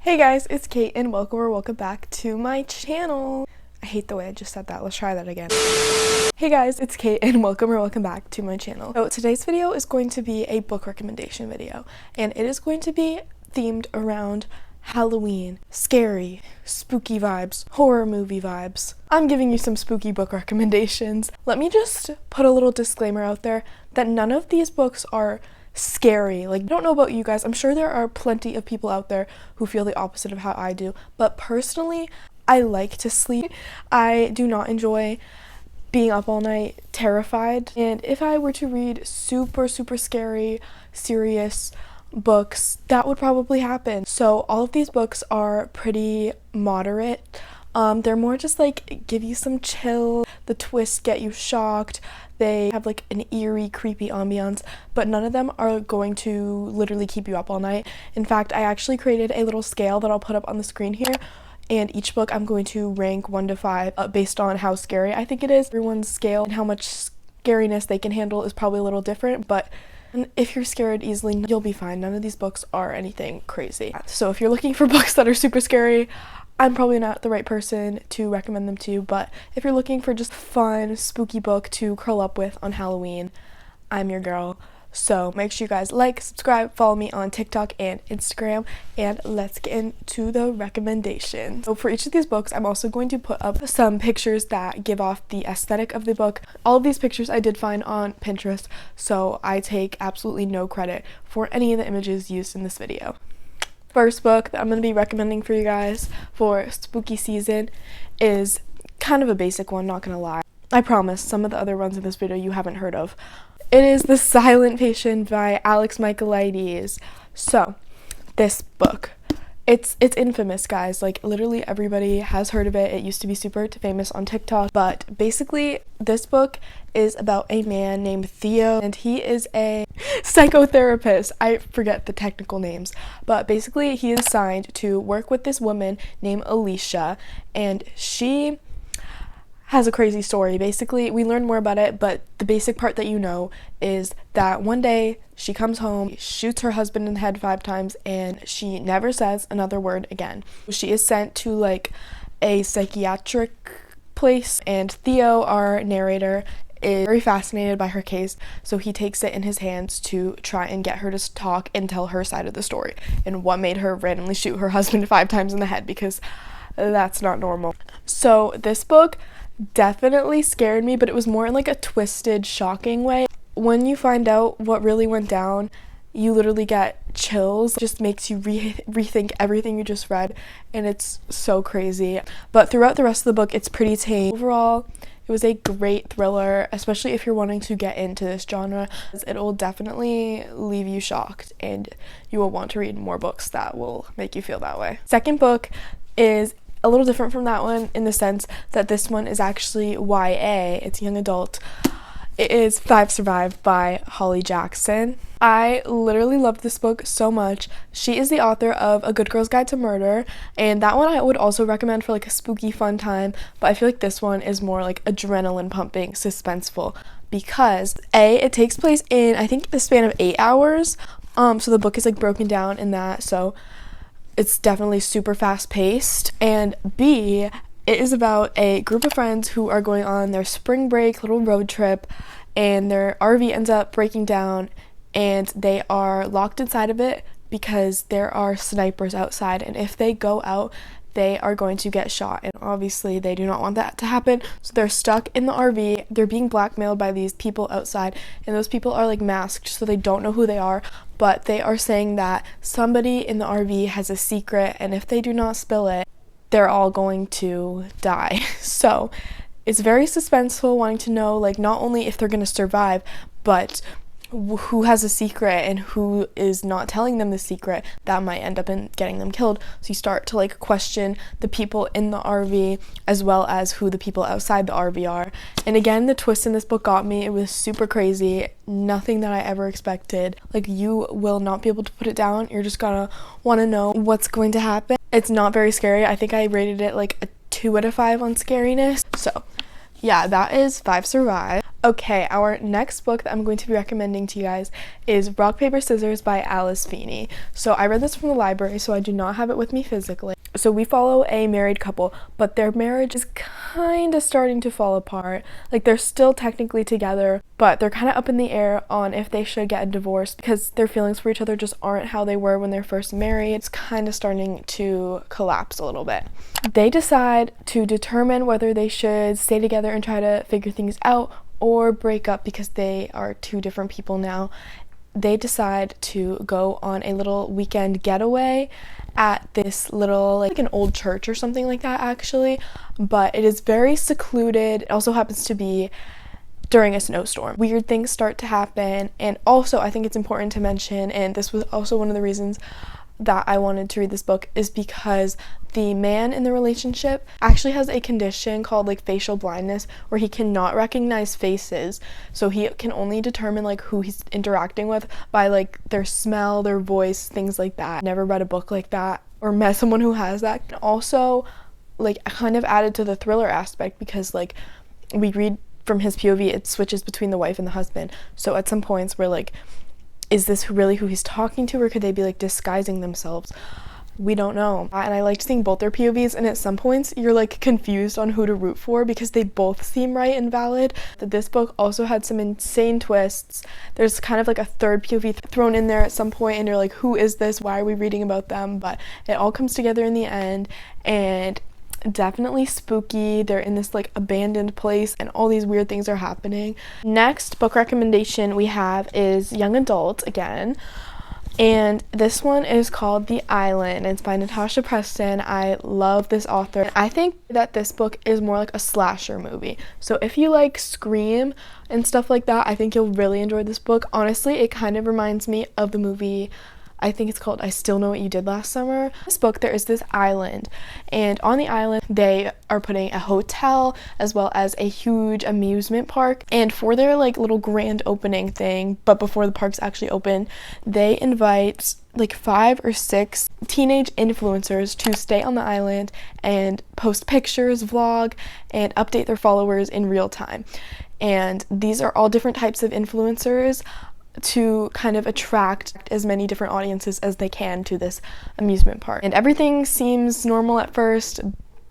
Hey guys, it's Kate and welcome back to my channel. I hate the way I just said that. Let's try that again. Hey guys, it's Kate and welcome back to my channel. So today's video is going to be a book recommendation video, and it is going to be themed around Halloween, scary, spooky vibes, horror movie vibes. I'm giving you some spooky book recommendations. Let me just put a little disclaimer out there that none of these books are scary. Like, I don't know about you guys, I'm sure there are plenty of people out there who feel the opposite of how I do, but personally, I like to sleep. I do not enjoy being up all night terrified, and if I were to read super scary, serious books, that would probably happen. So all of these books are pretty moderate. They're more just like give you some chill, the twists get you shocked, they have like an eerie, creepy ambiance, but none of them are going to literally keep you up all night. In fact, I actually created a little scale that I'll put up on the screen here, and each book I'm going to rank 1 to 5 based on how scary I think it is. Everyone's scale and how much scariness they can handle is probably a little different, but if you're scared easily, you'll be fine. None of these books are anything crazy. So if you're looking for books that are super scary, I'm probably not the right person to recommend them to, but if you're looking for just fun, spooky book to curl up with on Halloween, I'm your girl. So make sure you guys like, subscribe, follow me on TikTok and Instagram, and let's get into the recommendations. So for each of these books, I'm also going to put up some pictures that give off the aesthetic of the book. All of these pictures I did find on Pinterest, so I take absolutely no credit for any of the images used in this video. First book that I'm going to be recommending for you guys for spooky season is kind of a basic one, not going to lie. I promise some of the other ones in this video you haven't heard of. It is The Silent Patient by Alex Michaelides. So, this book, it's infamous, guys. Like, literally everybody has heard of it. It used to be super famous on TikTok, but basically this book is about a man named Theo, and he is a psychotherapist. I forget the technical names, but basically he is assigned to work with this woman named Alicia, and she has a crazy story. Basically, we learn more about it, but the basic part that you know is that one day she comes home, shoots her husband in the head 5 times, and she never says another word again. She is sent to like a psychiatric place, and Theo, our narrator, is very fascinated by her case, so he takes it in his hands to try and get her to talk and tell her side of the story and what made her randomly shoot her husband 5 times in the head, because that's not normal. So this book definitely scared me, but it was more in like a twisted, shocking way. When you find out what really went down, you literally get chills. It just makes you rethink everything you just read, and it's so crazy. But throughout the rest of the book, it's pretty tame. Overall, it was a great thriller, especially if you're wanting to get into this genre. It'll definitely leave you shocked, and you will want to read more books that will make you feel that way. Second book is a little different from that one in the sense that this one is actually YA. It's young adult. It is Five Survive by Holly Jackson. I literally loved this book so much. She is the author of A Good Girl's Guide to Murder, and that one I would also recommend for like a spooky fun time, but I feel like this one is more like adrenaline pumping, suspenseful, because it takes place in, I think, the span of 8 hours. So the book is like broken down in that, so it's definitely super fast paced. And B, it is about a group of friends who are going on their spring break little road trip, and their RV ends up breaking down, and they are locked inside of it because there are snipers outside, and if they go out, they are going to get shot, and obviously they do not want that to happen. So they're stuck in the RV. They're being blackmailed by these people outside, and those people are like masked, so they don't know who they are, but they are saying that somebody in the RV has a secret, and if they do not spill it, they're all going to die. So it's very suspenseful, wanting to know like not only if they're going to survive, but who has a secret and who is not telling them the secret that might end up in getting them killed. So you start to like question the people in the RV as well as who the people outside the RV are. And again, the twist in this book got me. It was super crazy, nothing that I ever expected. Like, you will not be able to put it down. You're just gonna want to know what's going to happen. It's not very scary. I think I rated it like a 2 out of 5 on scariness. So yeah, that is Five Survive. Okay, our next book that I'm going to be recommending to you guys is Rock, Paper, Scissors by Alice Feeney. So I read this from the library, so I do not have it with me physically. So we follow a married couple, but their marriage is kind of starting to fall apart. Like, they're still technically together, but they're kind of up in the air on if they should get a divorce because their feelings for each other just aren't how they were when they're first married. It's kind of starting to collapse a little bit. They decide to determine whether they should stay together and try to figure things out or break up because they are two different people now. They decide to go on a little weekend getaway at this little, like an old church or something like that actually, but it is very secluded. It also happens to be during a snowstorm. Weird things start to happen, and also I think it's important to mention, and this was also one of the reasons that I wanted to read this book, is because the man in the relationship actually has a condition called like facial blindness where he cannot recognize faces, so he can only determine like who he's interacting with by like their smell, their voice, things like that. Never read a book like that or met someone who has that. And also like kind of added to the thriller aspect because like we read from his POV, it switches between the wife and the husband, so at some points we're like, is this really who he's talking to, or could they be like disguising themselves? We don't know. And I liked seeing both their POVs, and at some points you're like confused on who to root for because they both seem right and valid. That this book also had some insane twists. There's kind of like a third POV thrown in there at some point, and you're like, who is this? Why are we reading about them? But it all comes together in the end, and definitely spooky. They're in this like abandoned place and all these weird things are happening. Next book recommendation we have is young adult again, and this one is called The Island. It's by Natasha Preston. I love this author. I think that this book is more like a slasher movie, so if you like Scream and stuff like that, I think you'll really enjoy this book. Honestly, it kind of reminds me of the movie, I think it's called I Still Know What You Did Last Summer. In this book, there is this island, and on the island, they are putting a hotel as well as a huge amusement park. And for their like little grand opening thing, but before the parks actually open, they invite like 5 or 6 teenage influencers to stay on the island and post pictures, vlog, and update their followers in real time. And these are all different types of influencers to kind of attract as many different audiences as they can to this amusement park. And everything seems normal at first,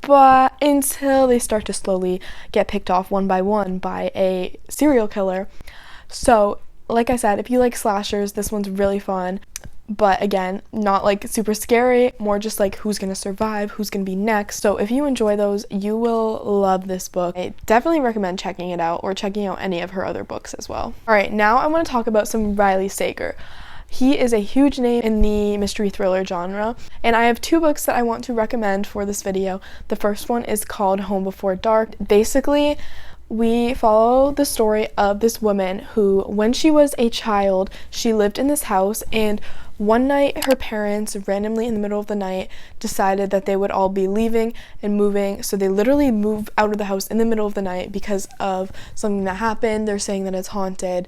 but until they start to slowly get picked off one by one by a serial killer. So, like I said, if you like slashers, this one's really fun. But again, not like super scary, more just like who's gonna survive, who's gonna be next. So if you enjoy those, you will love this book. I definitely recommend checking it out or checking out any of her other books as well. Alright, now I want to talk about some Riley Sager. He is a huge name in the mystery thriller genre, and I have 2 books that I want to recommend for this video. The first one is called Home Before Dark. Basically, we follow the story of this woman who, when she was a child, she lived in this house, and one night her parents randomly in the middle of the night decided that they would all be leaving and moving, so they literally move out of the house in the middle of the night because of something that happened. They're saying that it's haunted,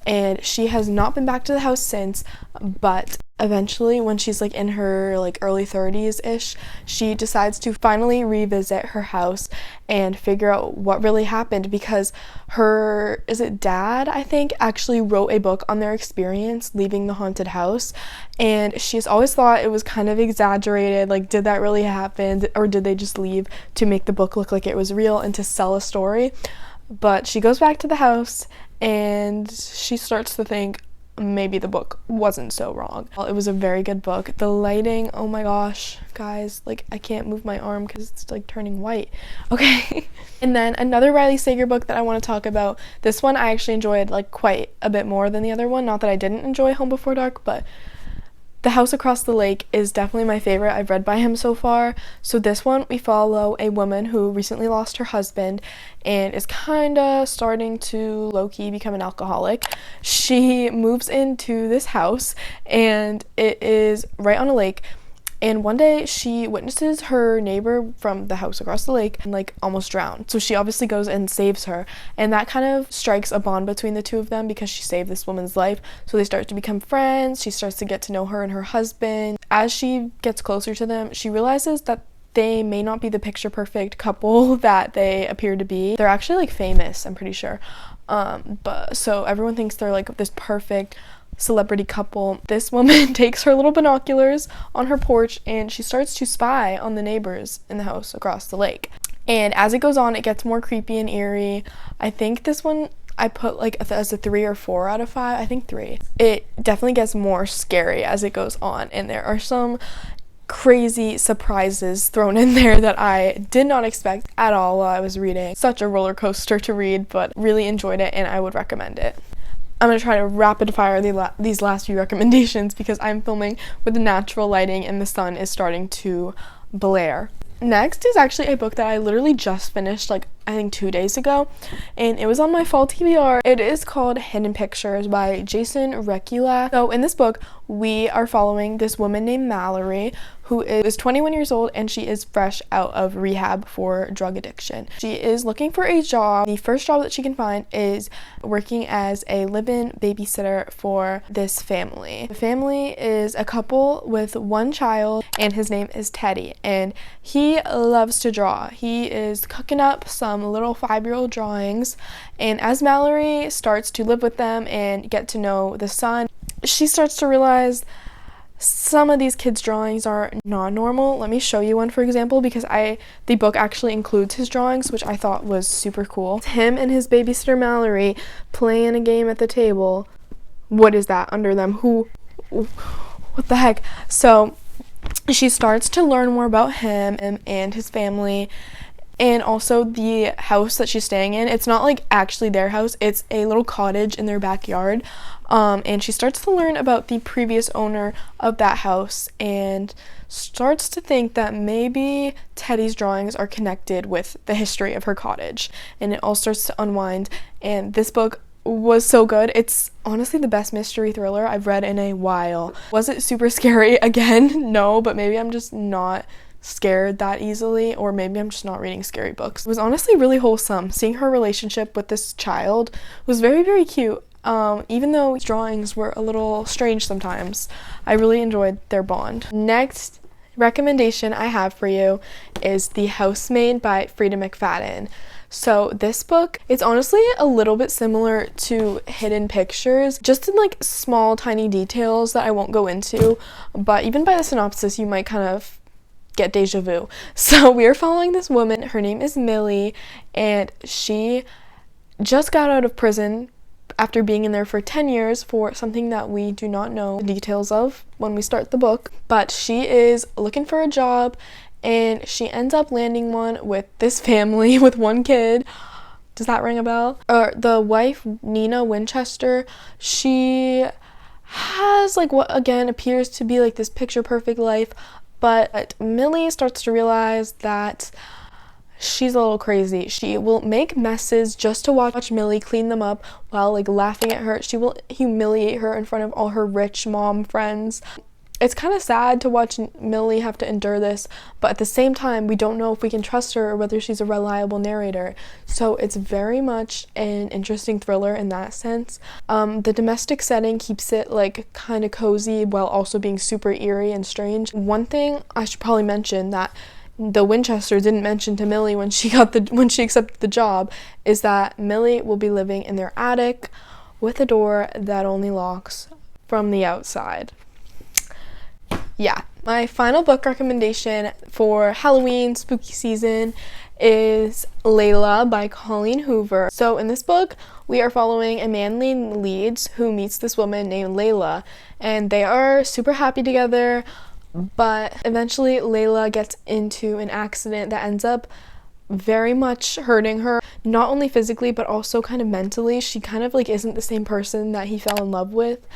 and she has not been back to the house since, but eventually when she's like in her like early 30s-ish, she decides to finally revisit her house and figure out what really happened, because her, is it dad, I think, actually wrote a book on their experience leaving the haunted house, and she's always thought it was kind of exaggerated, like did that really happen, or did they just leave to make the book look like it was real and to sell a story? But she goes back to the house and she starts to think maybe the book wasn't so wrong. Well, it was a very good book. The lighting, oh my gosh, guys, like I can't move my arm because it's like turning white. Okay. And then another Riley Sager book that I want to talk about. This one I actually enjoyed like quite a bit more than the other one. Not that I didn't enjoy Home Before Dark, but The House Across the Lake is definitely my favorite I've read by him so far. So this one, we follow a woman who recently lost her husband and is kind of starting to low-key become an alcoholic. She moves into this house, and it is right on a lake. And one day she witnesses her neighbor from the house across the lake and like almost drown. So she obviously goes and saves her. And that kind of strikes a bond between the two of them because she saved this woman's life. So they start to become friends. She starts to get to know her and her husband. As she gets closer to them, she realizes that they may not be the picture perfect couple that they appear to be. They're actually like famous, I'm pretty sure. But so everyone thinks they're like this perfect celebrity couple. This woman takes her little binoculars on her porch and she starts to spy on the neighbors in the house across the lake. And as it goes on, it gets more creepy and eerie. I think this one I put like as a 3 or 4 out of 5. I think 3. It definitely gets more scary as it goes on, and there are some crazy surprises thrown in there that I did not expect at all while I was reading. Such a roller coaster to read, but really enjoyed it and I would recommend it. I'm going to try to rapid fire these last few recommendations because I'm filming with the natural lighting and the sun is starting to blare. Next is actually a book that I literally just finished like I think 2 days ago, and it was on my fall TBR. It is called Hidden Pictures by Jason Rekulak. So in this book, we are following this woman named Mallory who is 21 years old and she is fresh out of rehab for drug addiction. She is looking for a job. The first job that she can find is working as a live-in babysitter for this family. The family is a couple with one child and his name is Teddy, and he loves to draw. He is cooking up some little 5-year-old drawings, and as Mallory starts to live with them and get to know the son, she starts to realize some of these kids' drawings are not normal. Let me show you one, for example, because the book actually includes his drawings, which I thought was super cool. It's him and his babysitter Mallory playing a game at the table. What is that under them? What the heck? So she starts to learn more about him and his family, and also the house that she's staying in. It's not like actually their house, it's a little cottage in their backyard. And she starts to learn about the previous owner of that house and starts to think that maybe Teddy's drawings are connected with the history of her cottage. And it all starts to unwind, and this book was so good. It's honestly the best mystery thriller I've read in a while. Was it super scary? Again, no, but maybe I'm just not scared that easily, or maybe I'm just not reading scary books. It was honestly really wholesome. Seeing her relationship with this child was very, very cute. Even though drawings were a little strange sometimes, I really enjoyed their bond. Next recommendation I have for you is The Housemaid by Freida McFadden. So this book, it's honestly a little bit similar to Hidden Pictures, just in like small tiny details that I won't go into, but even by the synopsis you might kind of get deja vu. So we are following this woman. Her name is Millie, and she just got out of prison after being in there for 10 years for something that we do not know the details of when we start the book. But she is looking for a job, and she ends up landing one with this family with one kid. Does that ring a bell? The wife, Nina Winchester, she has like what again appears to be like this picture perfect life, but Millie starts to realize that she's a little crazy. She will make messes just to watch Millie clean them up while like laughing at her. She will humiliate her in front of all her rich mom friends. It's kind of sad to watch Millie have to endure this, but at the same time, we don't know if we can trust her or whether she's a reliable narrator. So it's very much an interesting thriller in that sense. The domestic setting keeps it like kind of cozy while also being super eerie and strange. One thing I should probably mention that the Winchester didn't mention to Millie when she accepted the job is that Millie will be living in their attic with a door that only locks from the outside. Yeah, my final book recommendation for Halloween spooky season is Layla by Colleen Hoover. So in this book, we are following a man named Leeds who meets this woman named Layla, and they are super happy together, but eventually Layla gets into an accident that ends up very much hurting her, not only physically but also kind of mentally. She kind of like isn't the same person that he fell in love with.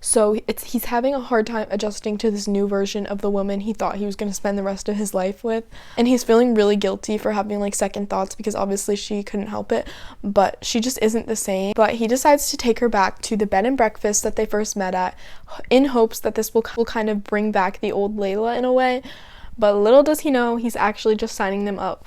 So he's having a hard time adjusting to this new version of the woman he thought he was going to spend the rest of his life with. And he's feeling really guilty for having like second thoughts because obviously she couldn't help it, but she just isn't the same. But he decides to take her back to the bed and breakfast that they first met at in hopes that this will kind of bring back the old Layla in a way. But little does he know, he's actually just signing them up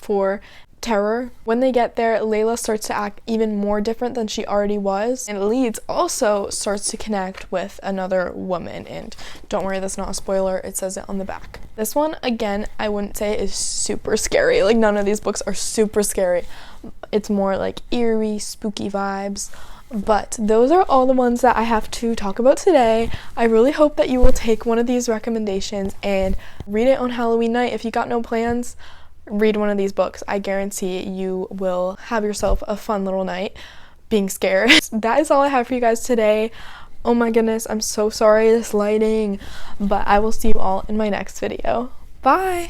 terror. When they get there, Layla starts to act even more different than she already was, and Leeds also starts to connect with another woman, and don't worry, that's not a spoiler, it says it on the back. This one, again, I wouldn't say is super scary. Like, none of these books are super scary. It's more like eerie, spooky vibes. But those are all the ones that I have to talk about today. I really hope that you will take one of these recommendations and read it on Halloween night. If you got no plans, read one of these books. I guarantee you will have yourself a fun little night being scared. That is all I have for you guys today. Oh my goodness, I'm so sorry, this lighting. But I will see you all in my next video. Bye!